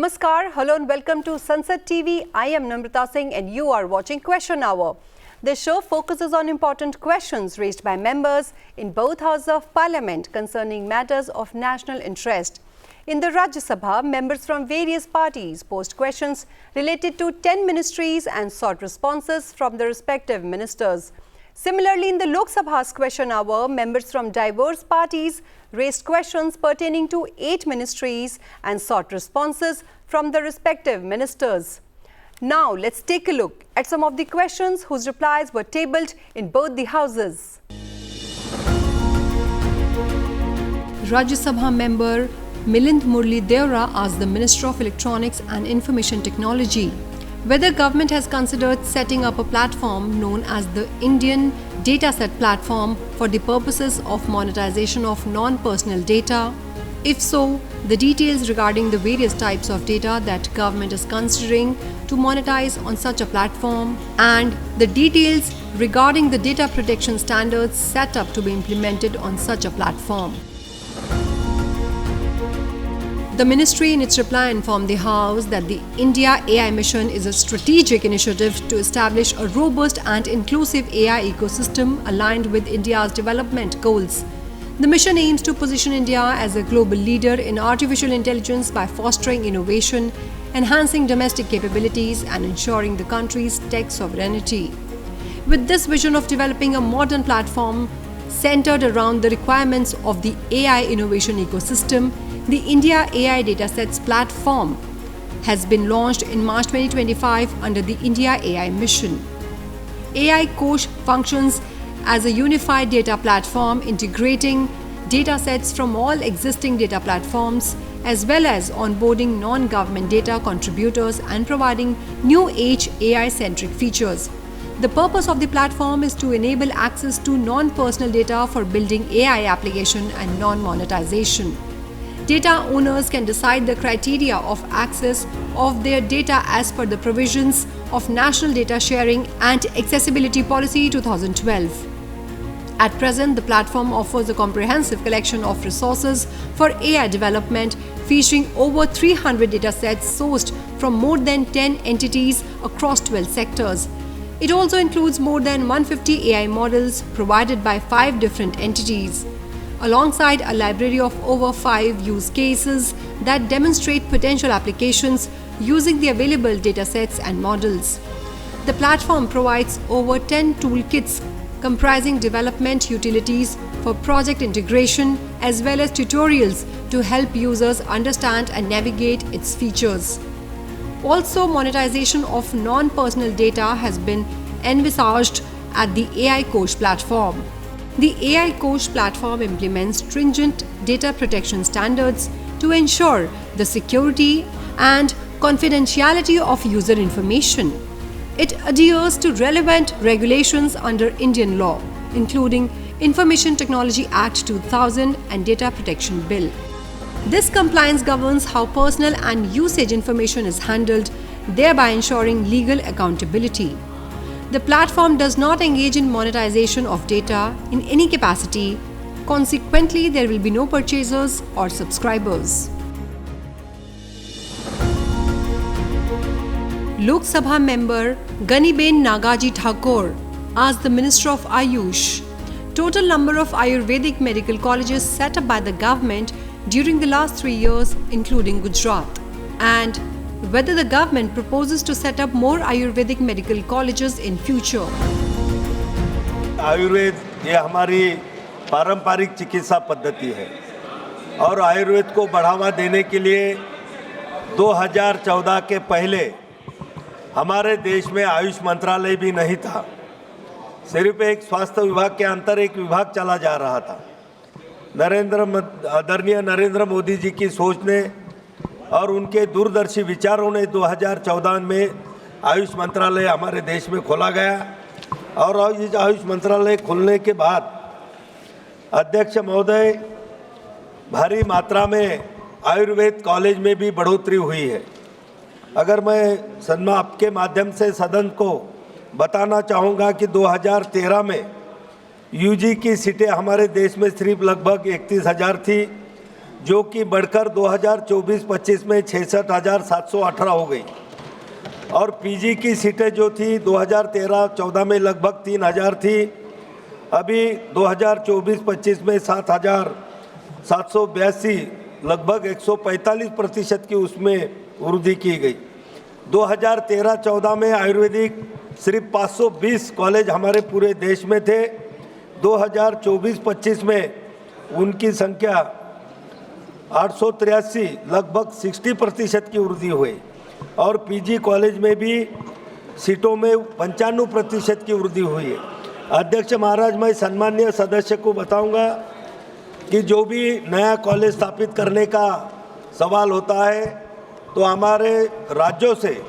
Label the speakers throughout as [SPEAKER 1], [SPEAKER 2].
[SPEAKER 1] Namaskar, hello and welcome to Sunset TV. I am Namrata Singh and you are watching Question Hour. This show focuses on important questions raised by members in both houses of parliament concerning matters of national interest. In the Rajya Sabha, members from various parties posed questions related to 10 ministries and sought responses from the respective ministers. Similarly, in the Lok Sabha's Question Hour, members from diverse parties raised questions pertaining to 8 ministries and sought responses from the respective ministers. Now, let's take a look at some of the questions whose replies were tabled in both the houses. Rajya Sabha member Milind Murli Deora asked the Minister of Electronics and Information Technology whether government has considered setting up a platform known as the Indian Dataset Platform for the purposes of monetization of non-personal data. If so, the details regarding the various types of data that government is considering to monetize on such a platform and the details regarding the data protection standards set up to be implemented on such a platform. The ministry in its reply informed the House that the India AI Mission is a strategic initiative to establish a robust and inclusive AI ecosystem aligned with India's development goals. The mission aims to position India as a global leader in artificial intelligence by fostering innovation, enhancing domestic capabilities and ensuring the country's tech sovereignty. With this vision of developing a modern platform centered around the requirements of the AI innovation ecosystem, the India AI Datasets Platform has been launched in March 2025 under the India AI Mission. AI Kosh functions as a unified data platform integrating datasets from all existing data platforms as well as onboarding non-government data contributors and providing new age AI-centric features. The purpose of the platform is to enable access to non-personal data for building AI application and non-monetization. Data owners can decide the criteria of access of their data as per the provisions of National Data Sharing and Accessibility Policy 2012. At present, the platform offers a comprehensive collection of resources for AI development, featuring over 300 datasets sourced from more than 10 entities across 12 sectors. It also includes more than 150 AI models provided by 5 different entities, alongside a library of over 5 use cases that demonstrate potential applications using the available datasets and models. The platform provides over 10 toolkits comprising development utilities for project integration as well as tutorials to help users understand and navigate its features. Also, monetization of non-personal data has been envisaged at the AI Kosh platform. The AI Kosh platform implements stringent data protection standards to ensure the security and confidentiality of user information. It adheres to relevant regulations under Indian law, including Information Technology Act 2000 and Data Protection Bill. This compliance governs how personal and usage information is handled, thereby ensuring legal accountability. The platform does not engage in monetization of data in any capacity. Consequently, there will be no purchasers or subscribers. Lok Sabha member Ganiben Nagaji Thakur asked the Minister of Ayush total number of Ayurvedic medical colleges set up by the government during the last 3 years, including Gujarat, and whether the government proposes to set up more Ayurvedic medical colleges in future.
[SPEAKER 2] Ayurveda ये हमारी पारंपरिक चिकित्सा पद्धति है और आयुर्वेद को बढ़ावा देने के लिए 2014 के पहले हमारे देश में आयुष मंत्रालय भी नहीं था। सिर्फ एक स्वास्थ्य विभाग के अंतर एक विभाग चला जा रहा था। आदरणीय नरेंद्र मोदी जी की सोच ने और उनके दूरदर्शी विचारों ने 2014 में आयुष मंत्रालय हमारे देश में खोला गया और इस आयुष मंत्रालय खुलने के बाद अध्यक्ष महोदय भारी मात्रा में आयुर्वेद कॉलेज में भी बढ़ोतरी हुई है। अगर मैं आपके माध्यम से सदन को बताना चाहूँगा कि 2013 में यूजी की सीटें हमारे देश में सिर्फ लगभग 31,000 थी, जो कि बढ़कर 2024-25 में 66,718 हो गई। और पीजी की सीटें जो थी 2013-14 में लगभग 3,000 थी, अभी 2024-25 में 7,782, लगभग 145% की उसमें वृद्धि की गई। 2013-14 में आयुर्वेदिक सिर्फ 520 कॉलेज हमारे पूरे देश में थे। 2024-25 में उनकी संख्या 883, लगभग 60% की वृद्धि हुई। और पीजी कॉलेज में भी सीटों में 95% की वृद्धि हुई है। अध्यक्ष महाराज, मैं सम्माननीय सदस्य को बताऊंगा कि जो भी नया कॉलेज स्थापित करने का सवाल होता है तो हमारे राज्यों से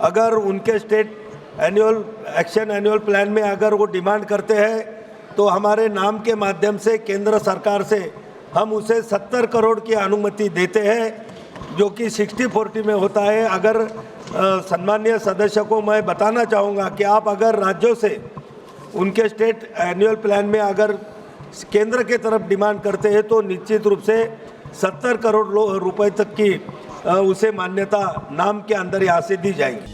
[SPEAKER 2] अगर उनके स्टेट एनुअल प्लान में अगर वो डिमांड करते हैं तो हमारे नाम के माध्यम से केंद्र सरकार से हम उसे 70 करोड़ की अनुमति देते हैं, जो कि 60-40 में होता है। अगर सम्माननीय सदस्य को मैं बताना चाहूँगा कि आप अगर राज्यों से उनके स्टेट एनुअल प्लान में अगर केंद्र के तरफ डिमांड करते हैं तो निश्चित रूप से 70 करोड़ रुपए तक की उसे मान्यता नाम के अंदर यहाँ से दी जाएगी।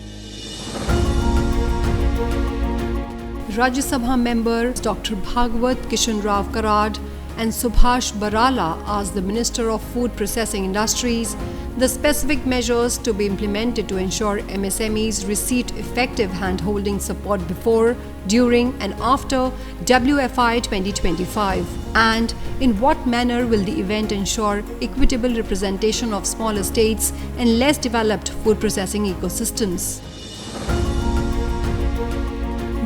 [SPEAKER 1] Rajya Sabha members Dr. Bhagwat Kishan Rao Karad and Subhash Barala asked the Minister of Food Processing Industries the specific measures to be implemented to ensure MSMEs receive effective hand-holding support before, during and after WFI 2025, and in what manner will the event ensure equitable representation of smaller states and less developed food processing ecosystems.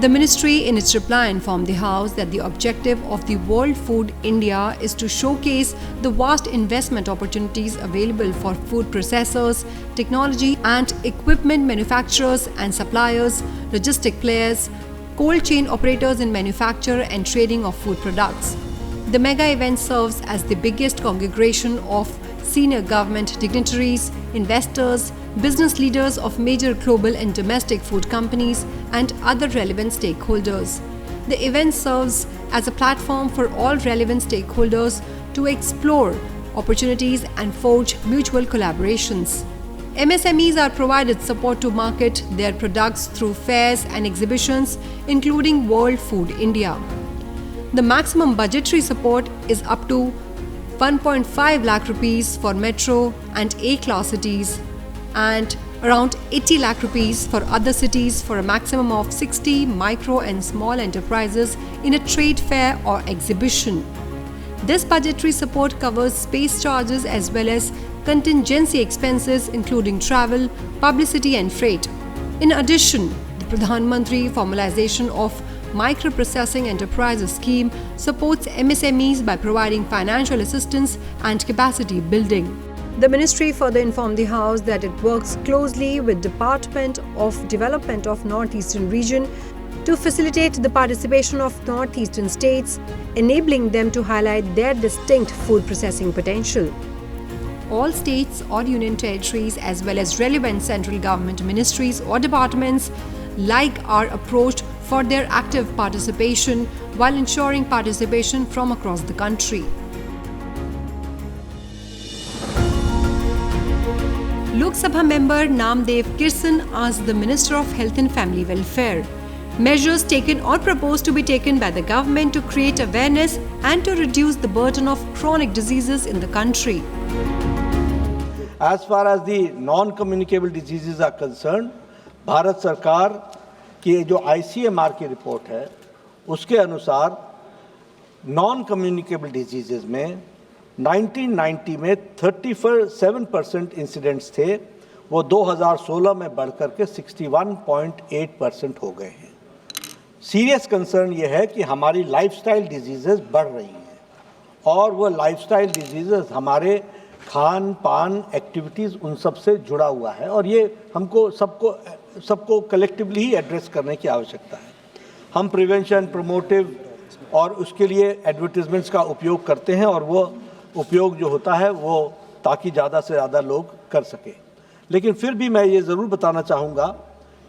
[SPEAKER 1] The ministry in its reply informed the House that the objective of the World Food India is to showcase the vast investment opportunities available for food processors, technology and equipment manufacturers and suppliers, logistic players, cold chain operators in manufacture and trading of food products. The mega event serves as the biggest congregation of senior government dignitaries, investors, business leaders of major global and domestic food companies and other relevant stakeholders. The event serves as a platform for all relevant stakeholders to explore opportunities and forge mutual collaborations. MSMEs are provided support to market their products through fairs and exhibitions, including World Food India. The maximum budgetary support is up to 1.5 lakh rupees for metro and A-class cities and around 80 lakh rupees for other cities for a maximum of 60 micro and small enterprises in a trade fair or exhibition. This budgetary support covers space charges as well as contingency expenses including travel, publicity and freight. In addition, the Pradhan Mantri Formalization of Microprocessing Enterprises Scheme supports MSMEs by providing financial assistance and capacity building. The ministry further informed the House that it works closely with Department of Development of Northeastern Region to facilitate the participation of Northeastern states, enabling them to highlight their distinct food processing potential. All states or union territories as well as relevant central government ministries or departments like are approached for their active participation while ensuring participation from across the country. Lok Sabha member Namdev Kirsan asked the Minister of Health and Family Welfare measures taken or proposed to be taken by the government to create awareness and to reduce the burden of chronic diseases in the country.
[SPEAKER 3] As far as the non-communicable diseases are concerned, Bharat सरकार की जो ICMR की report है उसके अनुसार non communicable disease में 1990 में 37% incidents थे, वो 2016 में बढ़कर के 61.8% हो गए हैं। सीरियस कंसर्न ये है कि हमारी लाइफस्टाइल डिजीज़ेस बढ़ रही हैं और वो लाइफस्टाइल डिजीज़ेस हमारे खान पान एक्टिविटीज़ उन सब से जुड़ा हुआ है और ये हमको सबको कलेक्टिवली ही एड्रेस करने की आवश्यकता है। हम प्रिवेंशन, प्रमोटिव और उसके लिए एडवर्टीजमेंट्स का उपयोग करते हैं और वो उपयोग जो होता है वो ताकि ज़्यादा से ज़्यादा लोग कर सकें। लेकिन फिर भी मैं ये ज़रूर बताना चाहूँगा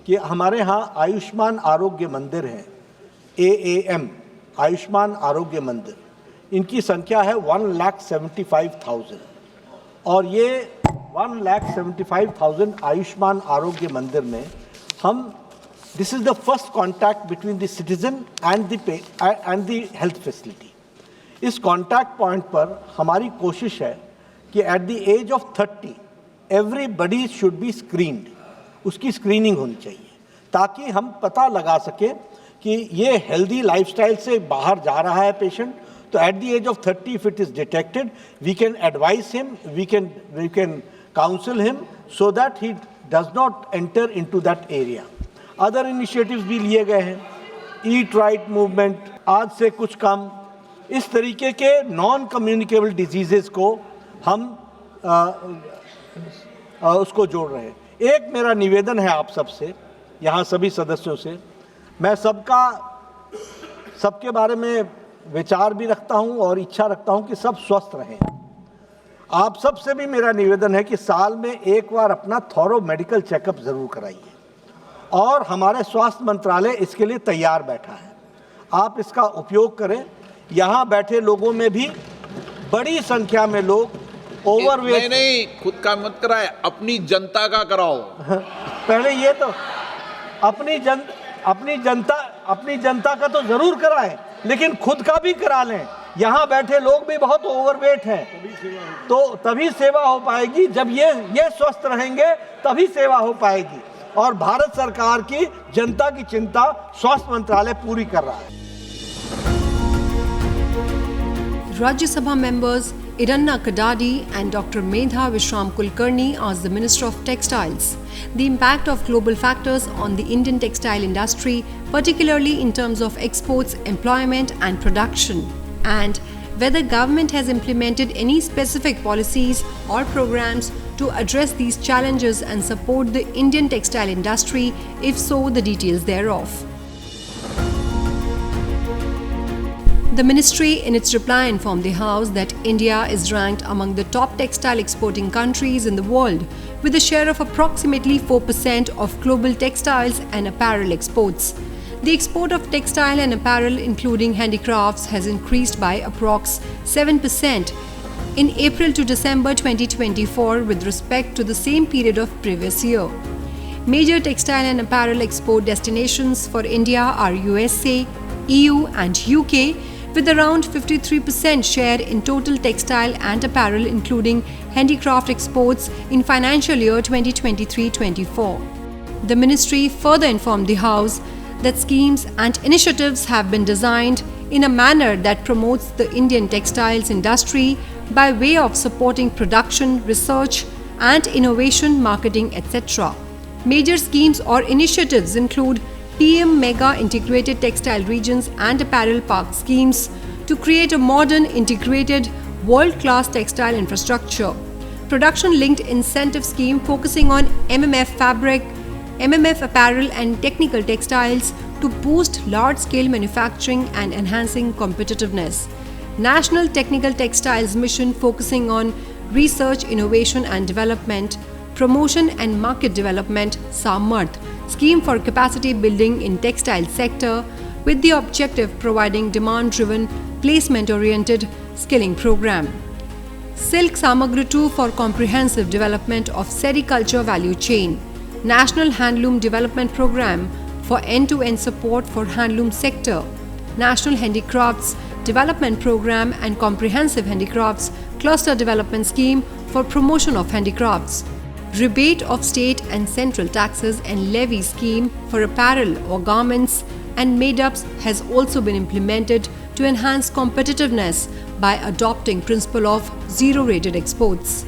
[SPEAKER 3] कि हमारे यहाँ आयुष्मान आरोग्य मंदिर हैं, AAM आयुष्मान आरोग्य मंदिर, इनकी संख्या है 1,75,000 और ये 1,75,000 आयुष्मान आरोग्य मंदिर में हम this is the first contact between the citizen and the health facility. इस कॉन्टैक्ट पॉइंट पर हमारी कोशिश है कि at the age of 30 everybody should be screened, उसकी स्क्रीनिंग होनी चाहिए ताकि हम पता लगा सकें कि ये हेल्दी लाइफस्टाइल से बाहर जा रहा है पेशेंट। तो at the age of 30 if it is detected we can advise him, we can counsel him so that he does not enter into that area. Other initiatives भी लिए गए हैं, ईट राइट मूवमेंट, आज से कुछ कम, इस तरीके के नॉन कम्युनिकेबल डिजीजेस को हम उसको जोड़ रहे हैं। एक मेरा निवेदन है आप सबसे, यहाँ सभी सदस्यों से, मैं सबके बारे में विचार भी रखता हूँ और इच्छा रखता हूँ कि सब स्वस्थ रहें। आप सबसे भी मेरा निवेदन है कि साल में एक बार अपना थॉरो मेडिकल चेकअप ज़रूर कराइए और हमारे स्वास्थ्य मंत्रालय इसके लिए तैयार बैठा है, आप इसका उपयोग करें। यहाँ बैठे लोगों में भी बड़ी संख्या में लोग ओवरवेट
[SPEAKER 4] नहीं, खुद का मत कराए, अपनी जनता का कराओ।
[SPEAKER 3] पहले ये तो अपनी जनता का तो जरूर कराएं, लेकिन खुद का भी करा लें। यहाँ बैठे लोग भी बहुत ओवरवेट हैं, तो तभी सेवा हो पाएगी। जब ये स्वस्थ रहेंगे तभी सेवा हो पाएगी। और भारत सरकार की जनता की चिंता स्वास्थ्य मंत्रालय पूरी कर रहा है।
[SPEAKER 1] Rajya Sabha members Iranna Kadadi and Dr. Medha Vishram Kulkarni asked the Minister of Textiles the impact of global factors on the Indian textile industry, particularly in terms of exports, employment and production, and whether government has implemented any specific policies or programs to address these challenges and support the Indian textile industry, if so, the details thereof. The ministry in its reply informed the House that India is ranked among the top textile exporting countries in the world with a share of approximately 4% of global textiles and apparel exports. The export of textile and apparel including handicrafts has increased by approx 7% in April to December 2024 with respect to the same period of previous year. Major textile and apparel export destinations for India are USA, EU and UK, with around 53% share in total textile and apparel including handicraft exports in financial year 2023-24. The ministry further informed the House that schemes and initiatives have been designed in a manner that promotes the Indian textiles industry by way of supporting production, research and innovation, marketing, etc. Major schemes or initiatives include PM Mega Integrated Textile Regions and Apparel Park schemes to create a modern, integrated, world-class textile infrastructure. Production-linked incentive scheme focusing on MMF fabric, MMF apparel and technical textiles to boost large-scale manufacturing and enhancing competitiveness. National Technical Textiles Mission focusing on research, innovation and development, promotion and market development, Samarth, scheme for capacity building in textile sector with the objective providing demand-driven, placement-oriented skilling program. Silk Samagri 2 for comprehensive development of sericulture value chain. National Handloom Development Program for end-to-end support for handloom sector. National Handicrafts Development Program and Comprehensive Handicrafts Cluster Development Scheme for promotion of handicrafts. Rebate of state and central taxes and levy scheme for apparel or garments and made-ups has also been implemented to enhance competitiveness by adopting principle of zero-rated exports.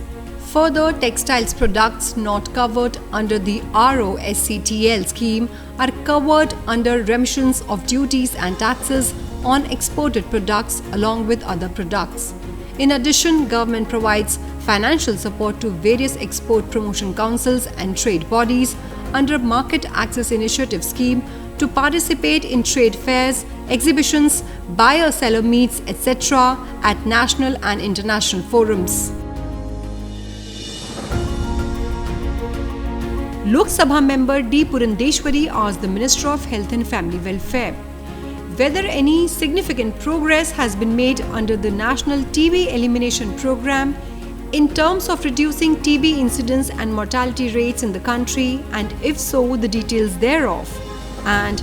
[SPEAKER 1] Further, textiles products not covered under the RoSCTL scheme are covered under remissions of duties and taxes on exported products along with other products. In addition, government provides financial support to various export promotion councils and trade bodies under Market Access Initiative scheme to participate in trade fairs, exhibitions, buyer-seller meets, etc. at national and international forums. Lok Sabha member D. Purandeshwari asked the Minister of Health and Family Welfare whether any significant progress has been made under the National TB Elimination Program in terms of reducing TB incidence and mortality rates in the country, and if so, the details thereof, and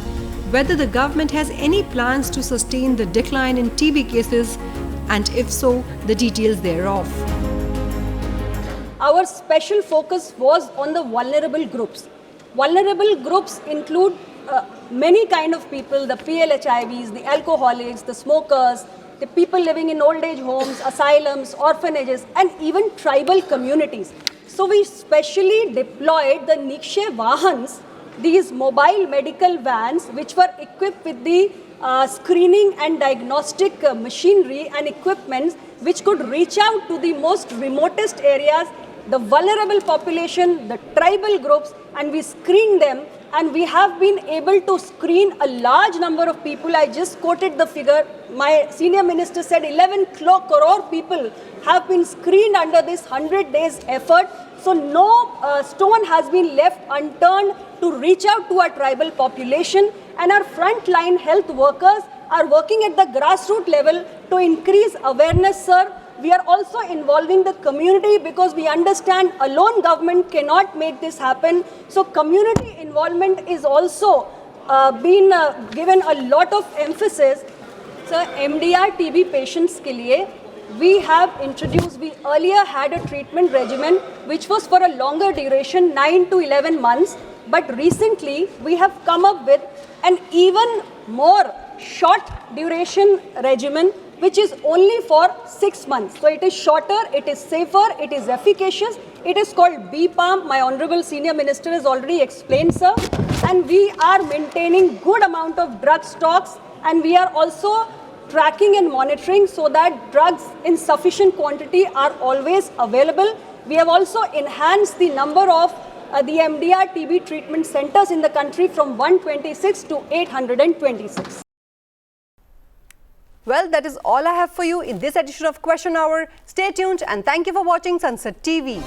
[SPEAKER 1] whether the government has any plans to sustain the decline in TB cases, and if so, the details thereof.
[SPEAKER 5] Our special focus was on the vulnerable groups. Vulnerable groups include many kind of people, the PLHIVs, the alcoholics, the smokers, the people living in old age homes, asylums, orphanages, and even tribal communities. So we specially deployed the Nikshay Vahans, these mobile medical vans which were equipped with the screening and diagnostic machinery and equipments which could reach out to the most remotest areas, the vulnerable population, the tribal groups, and we screened them, and we have been able to screen a large number of people. I just quoted the figure. My senior minister said 11 crore people have been screened under this 100 days effort. So no stone has been left unturned to reach out to our tribal population, and our frontline health workers are working at the grassroots level to increase awareness, sir. We are also involving the community because we understand alone government cannot make this happen. So community involvement is also been given a lot of emphasis. So MDR TB patients के लिए we have introduced, we earlier had a treatment regimen which was for a longer duration, 9 to 11 months. But recently we have come up with an even more short duration regimen which is only for 6 months. So it is shorter, it is safer, it is efficacious. It is called BPAM. My Honorable Senior Minister has already explained, sir. And we are maintaining good amount of drug stocks, and we are also tracking and monitoring so that drugs in sufficient quantity are always available. We have also enhanced the number of the MDR TB treatment centers in the country from 126 to 826.
[SPEAKER 1] Well, that is all I have for you in this edition of Question Hour. Stay tuned and thank you for watching Sunset TV.